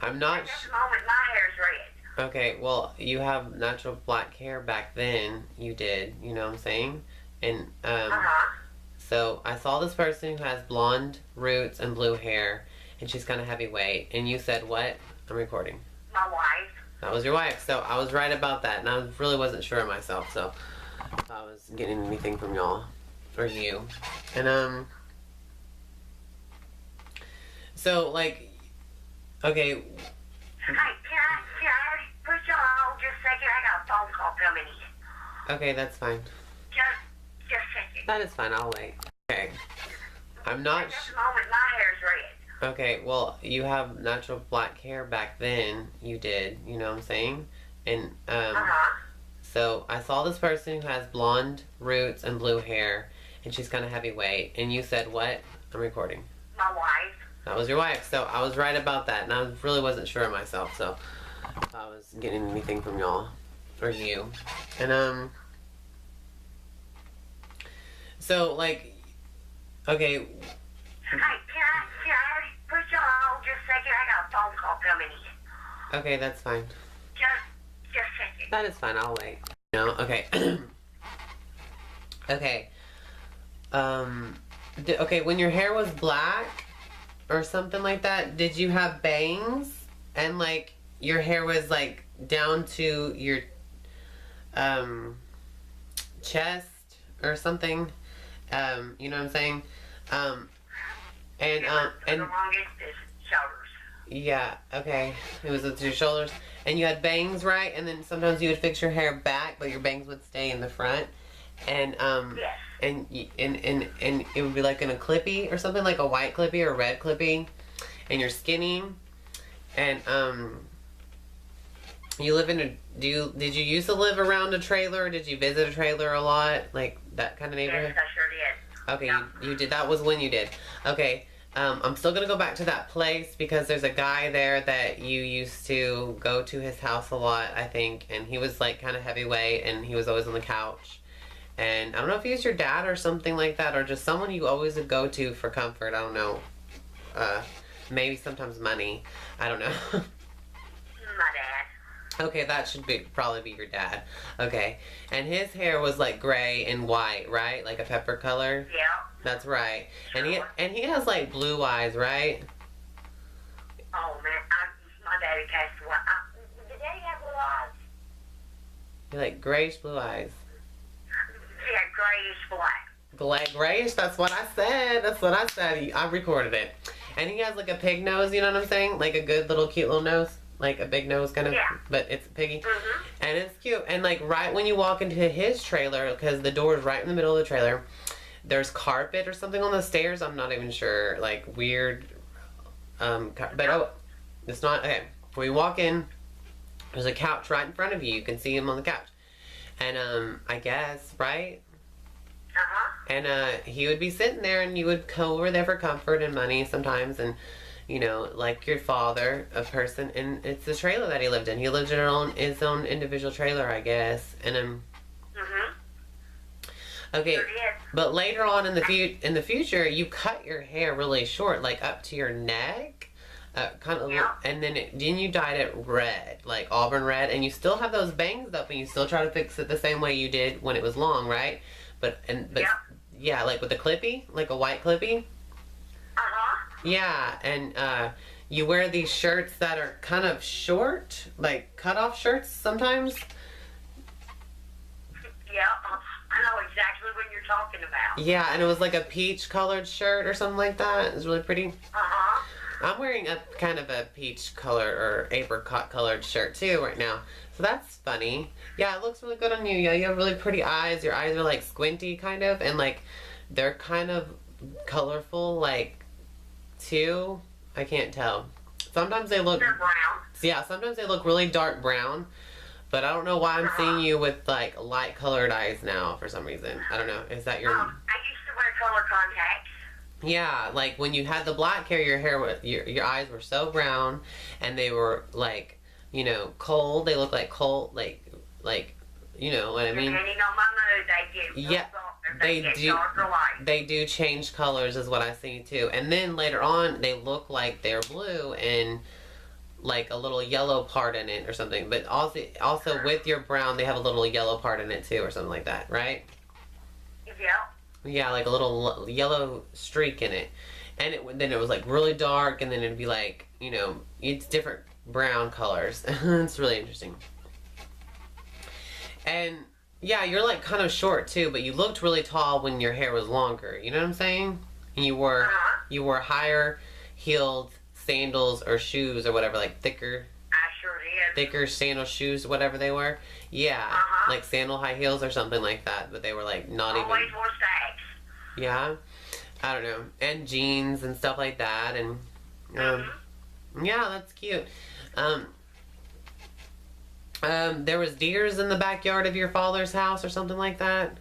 I'm not. At this moment, my hair's red. Okay, well, you have natural black hair back then. You did, you know what I'm saying? And so I saw this person who has blonde roots and blue hair, and she's kind of heavyweight. And you said what? I'm recording. My wife. That was your wife. So I was right about that, and I really wasn't sure of myself. So if I was getting anything from y'all or you, and so like, okay. Hey, can I put you on hold just a second? I got a phone call coming in. Okay, that's fine. Just a second. That is fine. I'll wait. Okay. I'm not. At this moment, my hair's red. Okay, well, you have natural black hair back then. You did, you know what I'm saying? And so I saw this person who has blonde roots and blue hair, and she's kind of heavyweight. And you said what? I'm recording. My wife. That was your wife. So I was right about that, and I really wasn't sure of myself. So if I was getting anything from y'all or you, and so like, okay. Hey, can I put you on hold just a second? I got a phone call coming in. Okay, that's fine. Just a second. That is fine. I'll wait. No, okay. Okay. Okay. When your hair was black or something like that, did you have bangs and like your hair was like down to your chest or something? You know what I'm saying? And the longest is shoulders. yeah, okay. It was with your shoulders. And you had bangs, right? And then sometimes you would fix your hair back, but your bangs would stay in the front. And Yes. and it would be like in a clippy or something, like a white clippy or a red clippy. And you're skinny. And you live in a did you used to live around a trailer, or did you visit a trailer a lot? Like that kind of neighborhood? Yes, I sure did. Okay, Yeah. you did. That was when you did. Okay, I'm still gonna go back to that place because there's a guy there that you used to go to his house a lot, I think, and he was like kind of heavyweight, and he was always on the couch. And I don't know if he was your dad or something like that, or just someone you always would go to for comfort. I don't know. Maybe sometimes money. I don't know. My dad. Okay, that should probably be your dad. Okay, and his hair was like gray and white, right? Like a pepper color. Yeah. That's right. Sure. And he has like blue eyes, right? Oh man, my daddy passed away. Did daddy have blue eyes? He like grayish blue eyes. Yeah, grayish black. Grayish. That's what I said. That's what I said. I recorded it. And he has like a pig nose. You know what I'm saying? Like a good little cute little nose. Like a big nose kind of, Yeah. but it's piggy. Mhm. And it's cute. And like right when you walk into his trailer, because the door is right in the middle of the trailer, there's carpet or something on the stairs. I'm not even sure. Like weird. But oh, it's not. Okay. When you walk in, there's a couch right in front of you. You can see him on the couch. And I guess, right? And he would be sitting there, and you would go over there for comfort and money sometimes, and you know, like your father, a person, and it's the trailer that he lived in. He lived in his own individual trailer, I guess. And okay, Sure did. but later on in the future, you cut your hair really short, like up to your neck, kind of, Yeah. and then you dyed it red, like auburn red, and you still have those bangs up, and you still try to fix it the same way you did when it was long, right? But Yeah. yeah, like with a clippy, like a white clippy. Yeah, and you wear these shirts that are kind of short, like cut-off shirts sometimes. Yeah, I know exactly what you're talking about. Yeah, and it was like a peach-colored shirt or something like that. It was really pretty. I'm wearing a kind of a peach color or apricot-colored shirt too right now. So that's funny. Yeah, it looks really good on you. Yeah, you have really pretty eyes. Your eyes are like squinty kind of, and like they're kind of colorful, like too. I can't tell. Sometimes they look. They're brown. Yeah, sometimes they look really dark brown, but I don't know why I'm seeing you with like light colored eyes now for some reason. I don't know. Is that your? I used to wear color contacts. Yeah, like when you had the black hair, your eyes were so brown, and they were like, you know, cold. They look like cold, like you know what I mean? Depending on my mood, they get Yeah, they get dark or light. They do change colors, is what I see too. And then later on, they look like they're blue, and like a little yellow part in it or something. But also with your brown, they have a little yellow part in it too, or something like that, right? Yeah. Yeah, like a little yellow streak in it. And then it was like really dark, and then it'd be like, you know, it's different brown colors. It's really interesting. And yeah, you're like kind of short too, but you looked really tall when your hair was longer. You know what I'm saying? And you wore higher heeled sandals or shoes or whatever, like thicker. I sure did. Thicker sandal shoes, whatever they were. Yeah, like sandal high heels or something like that. But they were like not Always even. wore stacks. Yeah, I don't know, and jeans and stuff like that, and yeah, that's cute. There was deers in the backyard of your father's house or something like that.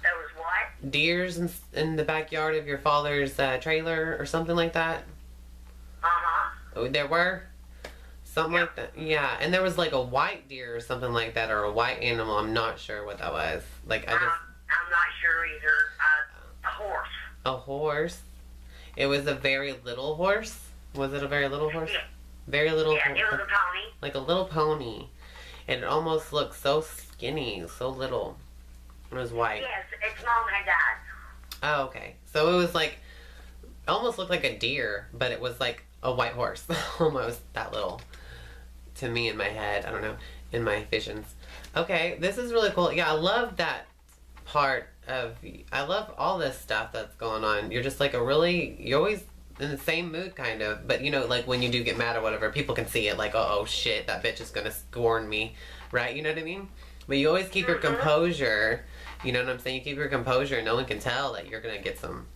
There was what? Deers in the backyard of your father's trailer or something like that. Oh, there were something like that. Yeah, and there was like a white deer or something like that, or a white animal. I'm not sure what that was. Like I'm not sure either. A horse. A horse. It was a very little horse. Was it a very little horse? Yeah. Very little. Yeah, it was a pony. Like a little pony, and it almost looked so skinny, so little. It was white. Yes, its mom had died. Oh, okay. So it was like, almost looked like a deer, but it was like a white horse. Almost that little. To me in my head. I don't know. In my visions. Okay, this is really cool. Yeah, I love that part of, I love all this stuff that's going on. You're just like you're always in the same mood kind of, but you know, like when you do get mad or whatever, people can see it, like, oh shit, that bitch is gonna scorn me, right? You know what I mean? But you always keep your composure. You know what I'm saying? You keep your composure, and no one can tell that you're gonna get them.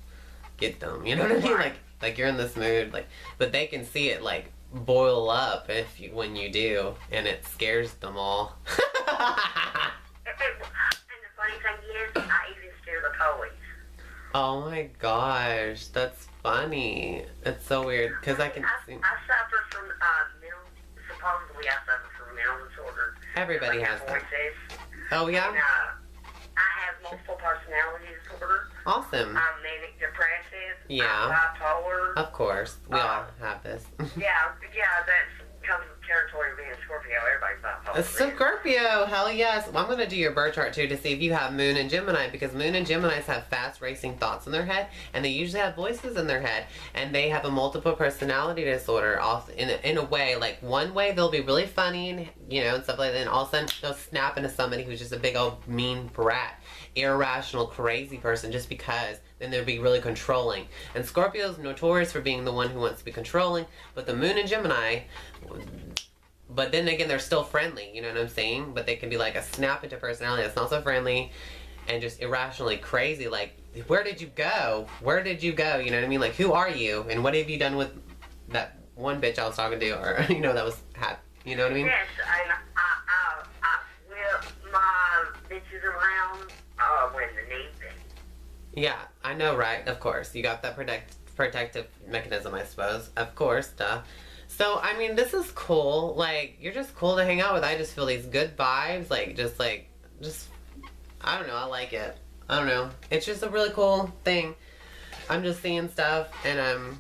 You know what I mean? Like you're in this mood, like, but they can see it like boil up when you do, and it scares them all. And the funny thing is, I even scare the police. Oh my gosh, that's funny. It's so weird because I can see. I suffer from supposedly I suffer from mental disorder. Everybody has that. Oh yeah. And, I have multiple personality disorder. Awesome. I'm manic depressive. Yeah. I'm bipolar. Of course, we all have this. yeah, that comes with territory of being a Scorpio. Everybody's bipolar. Scorpio, hell yes. Well, I'm going to do your birth chart too to see if you have Moon and Gemini, because Moon and Geminis have fast racing thoughts in their head, and they usually have voices in their head, and they have a multiple personality disorder. Also, in a way, like one way they'll be really funny and and stuff like that, and all of a sudden they'll snap into somebody who's just a big old mean brat, irrational, crazy person just because. Then they'll be really controlling. And Scorpio's notorious for being the one who wants to be controlling, but the Moon and Gemini, but then again, they're still friendly, you know what I'm saying? But they can be like a snap into personality that's not so friendly and just irrationally crazy. Like, where did you go? Where did you go? You know what I mean? Like, who are you? And what have you done with that one bitch I was talking to? Or, that was hot. You know what I mean? Yes, and I whip my bitches around when the need be. Yeah, I know, right? Of course. You got that protective mechanism, I suppose. Of course, duh. So, I mean, this is cool. Like, you're just cool to hang out with. I just feel these good vibes. Just, I don't know. I like it. I don't know. It's just a really cool thing. I'm just seeing stuff. And,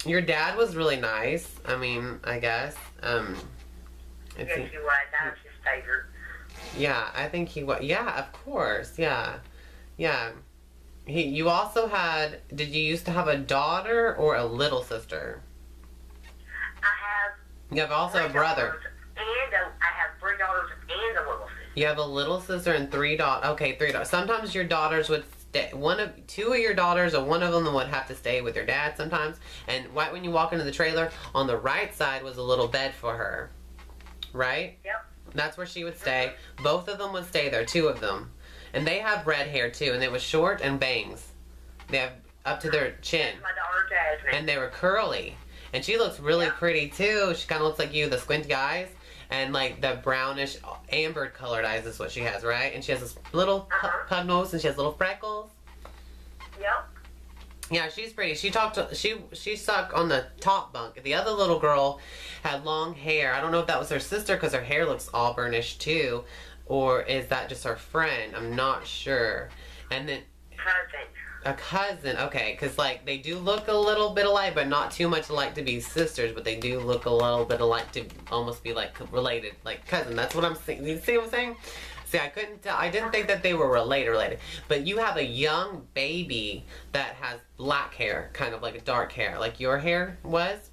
your dad was really nice. I mean, I guess. Yes, he was. I was his favorite. Yeah, I think he was. Yeah, of course. Yeah. Yeah. You also had, did you used to have a daughter or a little sister? You have also a brother. And I have 3 daughters and a little sister. You have a little sister and 3 daughters. Okay, 3 daughters. Sometimes your daughters would stay. 2 of your daughters or one of them would have to stay with your dad sometimes. And right when you walk into the trailer, on the right side was a little bed for her. Right? Yep. That's where she would stay. Both of them would stay there, 2 of them. And they have red hair too, and it was short and bangs. They have up to their chin. That's my daughter Jasmine. And they were curly. And she looks really pretty too. She kind of looks like you, the squinty eyes. And like the brownish, amber colored eyes is what she has, right? And she has this little pug nose, and she has little freckles. Yep. Yeah, she's pretty. She sucked on the top bunk. The other little girl had long hair. I don't know if that was her sister because her hair looks auburnish too. Or is that just her friend? I'm not sure. And then cousin. A cousin, okay, because like they do look a little bit alike, but not too much alike to be sisters. But they do look a little bit alike to almost be like related, like cousin. That's what I'm saying. You see what I'm saying? See, I couldn't tell. I didn't think that they were related. But you have a young baby that has black hair, kind of like a dark hair, like your hair was.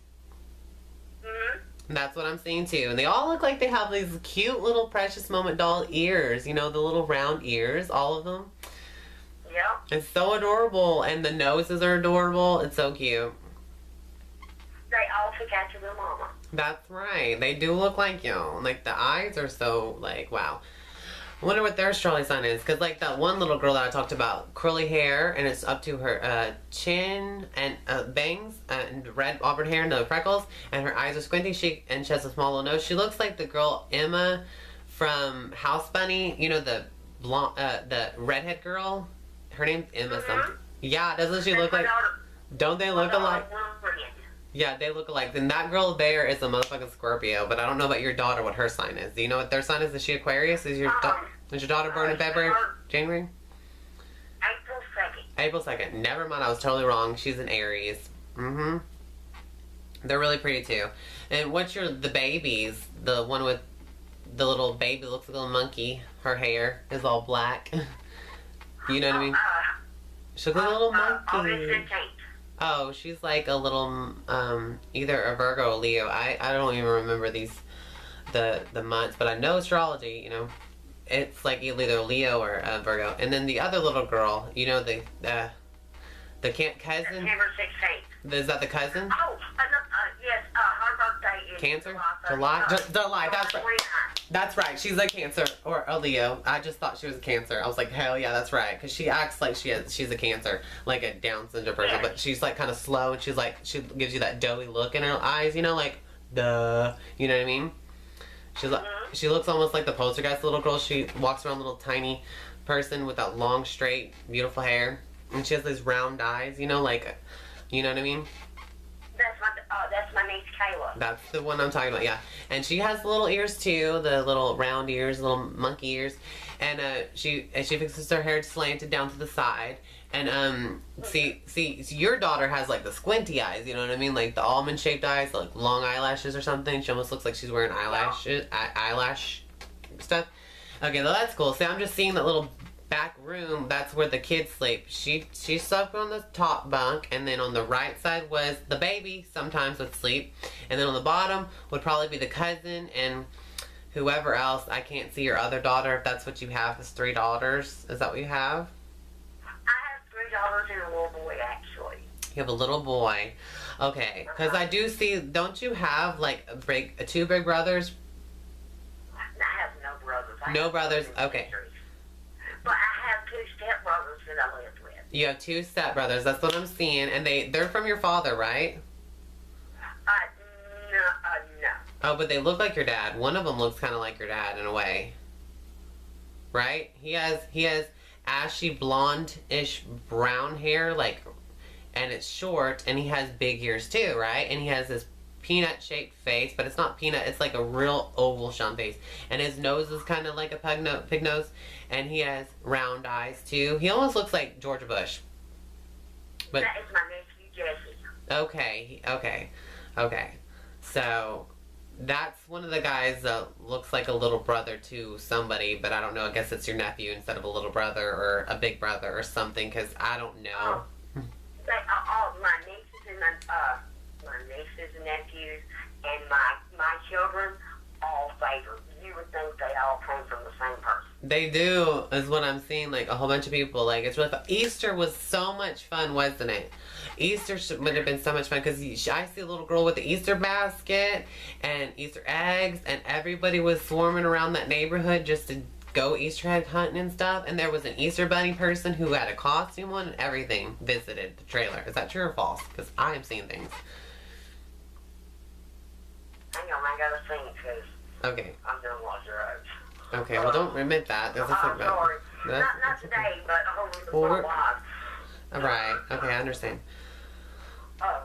Mhm. That's what I'm seeing too. And they all look like they have these cute little Precious Moment doll ears. You know, the little round ears, all of them. Yep. It's so adorable. And the noses are adorable. It's so cute. They all took after their mama. That's right. They do look like you. Like the eyes are so like, wow. I wonder what their astrology sign is. Because like that one little girl that I talked about, curly hair, and it's up to her chin and bangs and red auburn hair and the freckles, and her eyes are squinty. She has a small little nose. She looks like the girl Emma from House Bunny. You know, the blonde, the redhead girl. Her name's Emma something. Yeah, doesn't she look like? Don't they look alike? Yeah, they look alike. Then that girl there is a motherfucking Scorpio, but I don't know about your daughter, what her sign is. Do you know what their sign is? Is she Aquarius? Is your daughter born in February? January? April 2nd. April 2nd. Never mind, I was totally wrong. She's an Aries. Mm-hmm. They're really pretty too. And what's the babies? The one with the little baby looks like a little monkey. Her hair is all black. You know what I mean? She looks like a little August monkey. 15th. Oh, she's like a little, either a Virgo or Leo. I don't even remember the months, but I know astrology, you know. It's like either Leo or Virgo. And then the other little girl, you know, the cousin? September 16th. Is that the cousin? Oh, yes, her birthday is Cancer? July 31st. July, that's right. 29th. That's right. She's a Cancer or a Leo. I just thought she was a Cancer. I was like, hell yeah, that's right. Because she acts like she's a Cancer, like a Down syndrome person. But she's like kind of slow, and she gives you that doughy look in her eyes, you know, like duh. You know what I mean? She's like, she looks almost like the poltergeist little girl. She walks around, little tiny person with that long, straight, beautiful hair, and she has these round eyes, you know, like, you know what I mean? That's my niece Kayla. That's the one I'm talking about, yeah. And she has little ears too, the little round ears, little monkey ears. And she fixes her hair slanted down to the side. And see, your daughter has like the squinty eyes, you know what I mean? Like the almond shaped eyes, like long eyelashes or something. She almost looks like she's wearing eyelash stuff. Okay, well that's cool. See, I'm just seeing that little back room. That's where the kids sleep. She slept on the top bunk, and then on the right side was the baby. Sometimes would sleep, and then on the bottom would probably be the cousin and whoever else. I can't see your other daughter. If that's what you have, is 3 daughters. Is that what you have? I have 3 daughters and a little boy, actually. You have a little boy. Okay, because I do see. Don't you have like 2 big brothers? I have no brothers. No brothers. Okay. But I have 2 stepbrothers that I lived with. You have 2 stepbrothers. That's what I'm seeing, and they're from your father, right? No. Oh, but they look like your dad. One of them looks kind of like your dad in a way, right? He has ashy blonde-ish brown hair, like, and it's short, and he has big ears too, right? And he has this peanut-shaped face, but it's not peanut. It's like a real oval-shaped face, and his nose is kind of like a pig nose, and he has round eyes too. He almost looks like George Bush. But that is my nephew Jesse. Okay. So that's one of the guys that looks like a little brother to somebody, but I don't know. I guess it's your nephew instead of a little brother or a big brother or something, because I don't know. My nieces and my nieces and nephews and my children all favor. You would think they all came from the same person. They do, is what I'm seeing. Like a whole bunch of people. Like it's really fun. Easter was so much fun, wasn't it? Easter would have been so much fun because I see a little girl with the Easter basket and Easter eggs, and everybody was swarming around that neighborhood just to go Easter egg hunting and stuff. And there was an Easter bunny person who had a costume on and everything visited the trailer. Is that true or false? Because I am seeing things. Hang on, I gotta sing because I'm doing lots of drugs. Okay, well don't admit that. That's I'm sorry. Not today, but over the live. Alright, okay, I understand. Oh.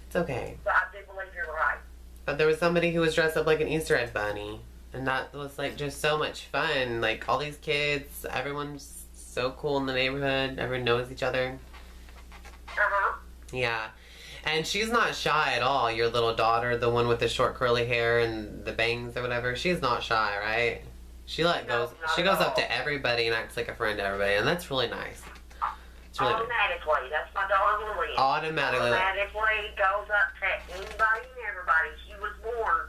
It's okay. But I do believe you're right. But there was somebody who was dressed up like an Easter egg bunny. And that was like just so much fun. Like all these kids, everyone's so cool in the neighborhood. Everyone knows each other. Uh-huh. Yeah. And she's not shy at all. Your little daughter, the one with the short curly hair and the bangs or whatever, she's not shy, right? She goes up to everybody and acts like a friend to everybody, and that's really nice. It's really Automatically. That's my daughter Lily. Automatically goes up to anybody and everybody. She was born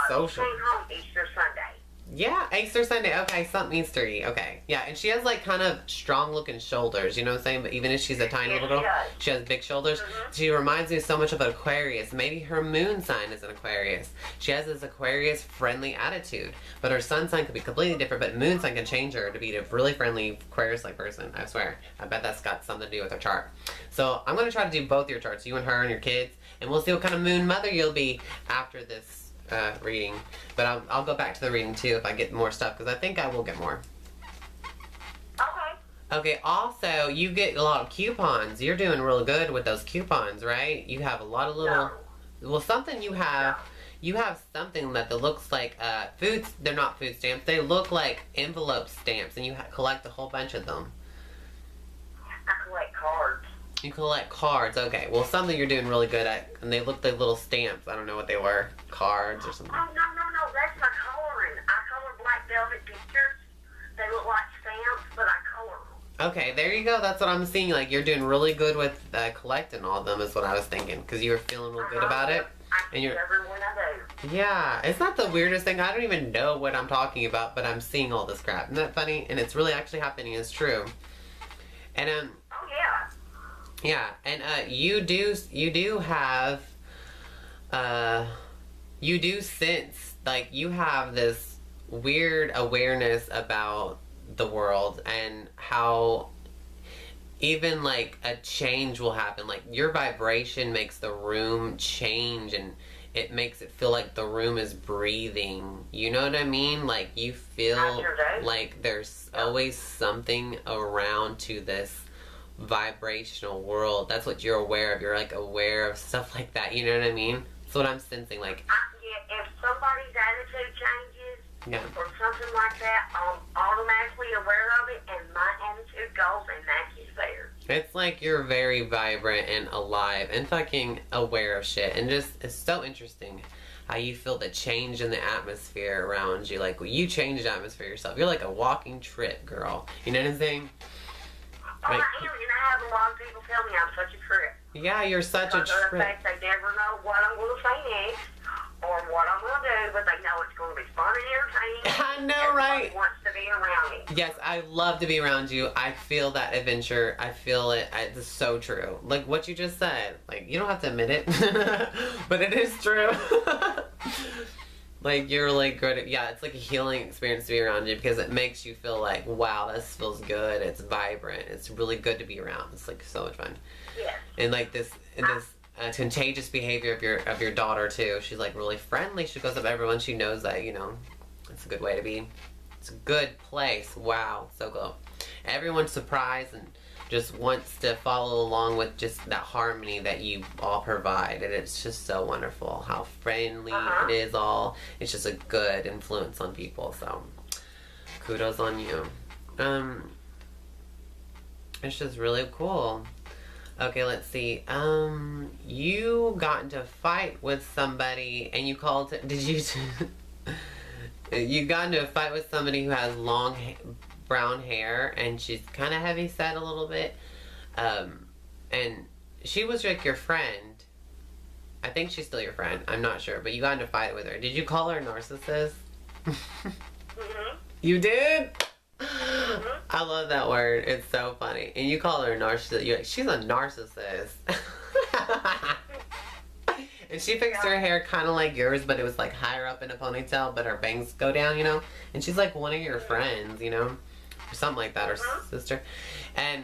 social. Came home Easter Sunday. Yeah, Easter Sunday. Okay, something Eastery. Okay. Yeah, and she has like kind of strong looking shoulders, you know what I'm saying? But even if she's a tiny little girl, she has big shoulders. Mm-hmm. She reminds me so much of an Aquarius. Maybe her moon sign is an Aquarius. She has this Aquarius friendly attitude. But her sun sign could be completely different, but moon sign can change her to be a really friendly Aquarius-like person. I swear. I bet that's got something to do with her chart. So I'm going to try to do both your charts, you and her and your kids, and we'll see what kind of moon mother you'll be after this reading, but I'll go back to the reading too if I get more stuff, because I think I will get more. Okay, also, you get a lot of coupons. You're doing real good with those coupons, right? You have a lot of little... Well, something you have... You have something that looks like foods. They're not food stamps. They look like envelope stamps, and you collect a whole bunch of them. I collect cards. You collect cards. Okay. Well, something you're doing really good at, and they look like little stamps. I don't know what they were. Cards or something. Oh, no. That's my coloring. I color black velvet pictures. They look like stamps, but I color them. Okay, there you go. That's what I'm seeing. Like, you're doing really good with collecting all of them is what I was thinking, because you were feeling real good about it. And you're everyone I do. Yeah. It's not the weirdest thing. I don't even know what I'm talking about, but I'm seeing all this crap. Isn't that funny? And it's really actually happening. It's true. And, oh, yeah. Yeah, and you do have you do sense, like, you have this weird awareness about the world and how even like a change will happen. Like, your vibration makes the room change, and it makes it feel like the room is breathing. You know what I mean? Like, you feel like there's always something around to this vibrational world. That's what you're aware of. You're like aware of stuff like that. You know what I mean? That's what I'm sensing. Like, if somebody's attitude changes or something like that, I'm automatically aware of it, and my attitude goes and matches theirs. It's like you're very vibrant and alive and fucking aware of shit, and just, it's so interesting how you feel the change in the atmosphere around you. Like, you change the atmosphere yourself. You're like a walking trip, girl. You know what I'm saying? Oh, I am, and I have a lot of people tell me I'm such a trip. Yeah, you're such a trip. They never know what I'm going to say next or what I'm going to do, but they know it's going to be fun and entertaining. I know, right? Everybody wants to be around me. Yes, I love to be around you. I feel that adventure. I feel it. It's so true. Like what you just said. Like, you don't have to admit it, but it is true. Like, you're really good at, yeah, it's like a healing experience to be around you, because it makes you feel like, wow, this feels good. It's vibrant. It's really good to be around. It's like so much fun. Yeah. And like this contagious behavior of your daughter too. She's like really friendly. She goes up to everyone. She knows that, you know, it's a good way to be. It's a good place. Wow, so cool. Everyone's surprised and just wants to follow along with just that harmony that you all provide, and it's just so wonderful how friendly it is all. It's just a good influence on people, so kudos on you. It's just really cool. Okay, let's see. You got into a fight with somebody, and you called it, did you you got into a fight with somebody who has long brown hair, and she's kind of heavy set a little bit, and she was like your friend. I think she's still your friend, I'm not sure, but you got into a fight with her. Did you call her a narcissist? You did? I love that word. It's so funny. And you call her a narcissist. You're like, she's a narcissist. And she fixed her hair kind of like yours, but it was like higher up in a ponytail, but her bangs go down, you know? And she's like one of your friends, you know? Or something like that, or sister. And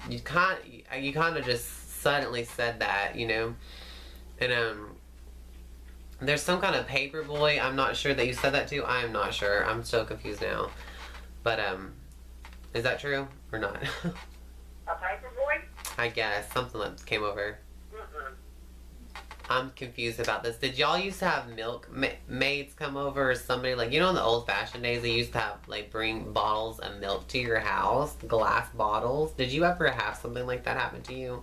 you kind of just suddenly said that, you know? And there's some kind of paper boy, I'm not sure that you said that to. I'm not sure. I'm so confused now. But is that true or not? A paper boy? I guess something that came over. I'm confused about this. Did y'all used to have milk maids come over, or somebody like, you know, in the old fashioned days they used to have like bring bottles of milk to your house, glass bottles? Did you ever have something like that happen to you?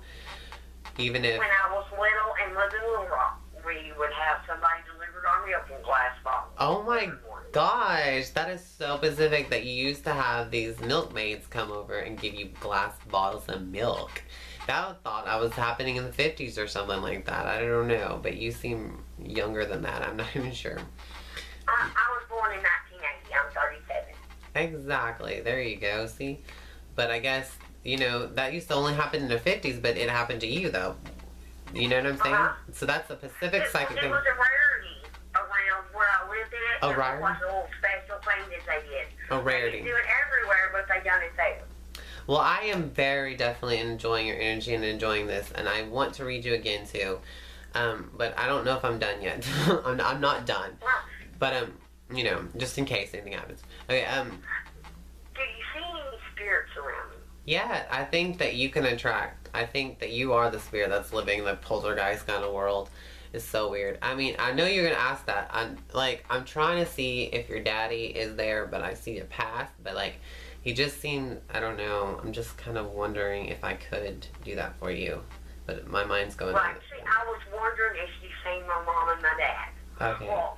Even if When I was little and lived in Little Rock, we would have somebody delivered our milk in glass bottles. Oh my gosh, that is so specific that you used to have these milkmaids come over and give you glass bottles of milk. That thought I was happening in the 50s or something like that. I don't know, but you seem younger than that. I'm not even sure. I was born in 1980. I'm 37. Exactly. There you go. See? But I guess, you know, that used to only happen in the 50s, but it happened to you, though. You know what I'm saying? So that's a Pacific psychic thing. It was a rarity around where I lived in it. A rarity? It was a little special thing that they did. A rarity. They didn't do it everywhere, but they done it there. Well, I am very definitely enjoying your energy and enjoying this, and I want to read you again too. But I don't know if I'm done yet. I'm not done. But you know, just in case anything happens. Okay. Do you see any spirits around me? Yeah, I think that you can attract. I think that you are the spirit that's living the poltergeist kind of world. It's so weird. I mean, I know you're gonna ask that. I'm trying to see if your daddy is there, but I see a path. But like, he just seemed, I don't know. I'm just kind of wondering if I could do that for you. But my mind's going. Right. See, I was wondering if you seen my mom and my dad. Okay. Well,